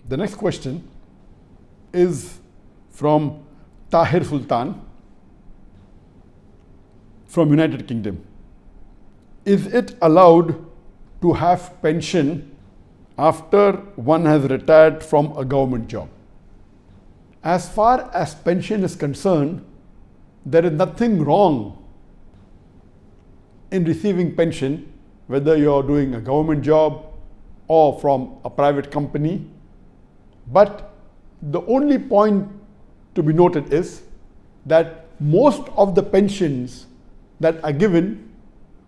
The next question is from Tahir Sultan from United Kingdom. Is it allowed to have pension after one has retired from a government job? As far as pension is concerned, there is nothing wrong in receiving pension, whether you are doing a government job or from a private company. But the only point to be noted is that most of the pensions that are given,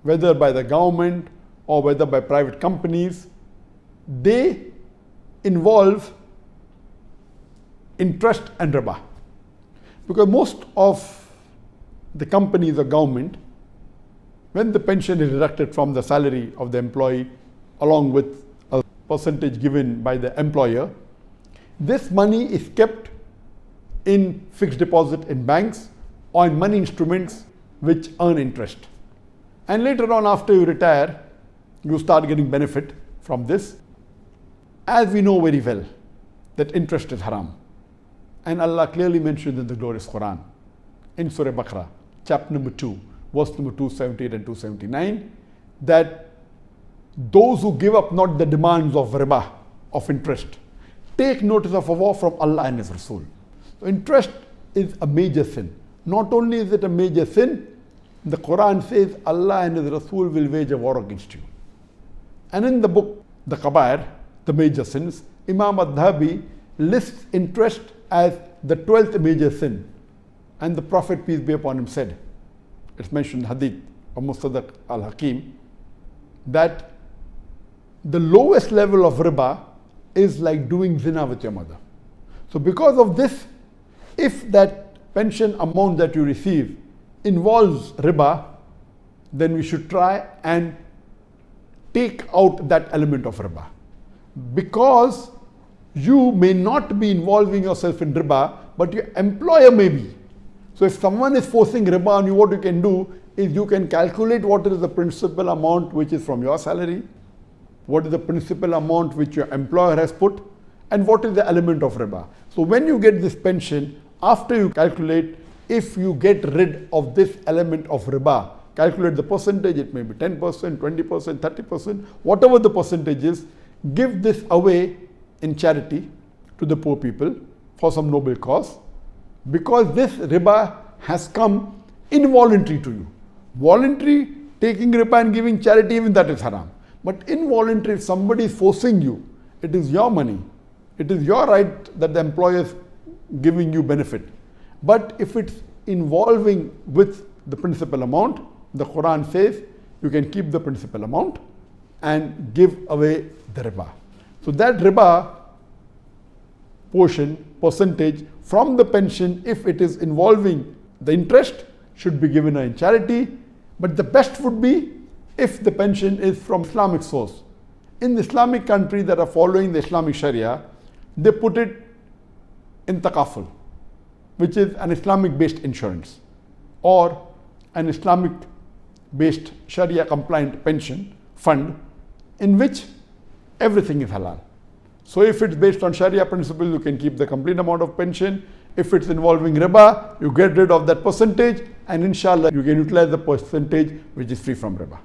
whether by the government or whether by private companies, they involve interest and riba. Because most of the companies or government, when the pension is deducted from the salary of the employee along with a percentage given by the employer, this money is kept in fixed deposit in banks or in money instruments which earn interest. And later on, after you retire, you start getting benefit from this. As we know very well that interest is haram. And Allah clearly mentioned in the glorious Quran, in Surah Baqarah, chapter number 2, verse number 278 and 279, that those who give up not the demands of riba, of interest, take notice of a war from Allah and His Rasul. So interest is a major sin. Not only is it a major sin, the Quran says Allah and His Rasul will wage a war against you. And in the book, the Kabair, the major sins, Imam al-Dhahabi lists interest as the 12th major sin. And the Prophet, peace be upon him, said, it's mentioned in Hadith of Mustadrak al-Hakim, that the lowest level of riba is like doing zina with your mother. So because of this, if that pension amount that you receive involves riba, then we should try and take out that element of riba. Because you may not be involving yourself in riba, but your employer may be. So if someone is forcing riba on you, what you can do is you can calculate what is the principal amount which is from your salary, what is the principal amount which your employer has put, and what is the element of riba. So when you get this pension, after you calculate, if you get rid of this element of riba, calculate the percentage, it may be 10%, 20%, 30%, whatever the percentage is, give this away in charity to the poor people for some noble cause, because this riba has come involuntary to you. Voluntary, taking riba and giving charity, even that is haram. But involuntary, if somebody is forcing you, it is your money. It is your right that the employer is giving you benefit. But if it's involving with the principal amount, the Quran says you can keep the principal amount and give away the riba. So that riba portion, percentage from the pension, if it is involving the interest, should be given in charity. But the best would be if the pension is from Islamic source. In the Islamic countries that are following the Islamic Sharia, they put it in takaful, which is an Islamic-based insurance or an Islamic-based Sharia-compliant pension fund in which everything is halal. So if it's based on Sharia principles, you can keep the complete amount of pension. If it's involving riba, you get rid of that percentage, and inshallah you can utilize the percentage which is free from riba.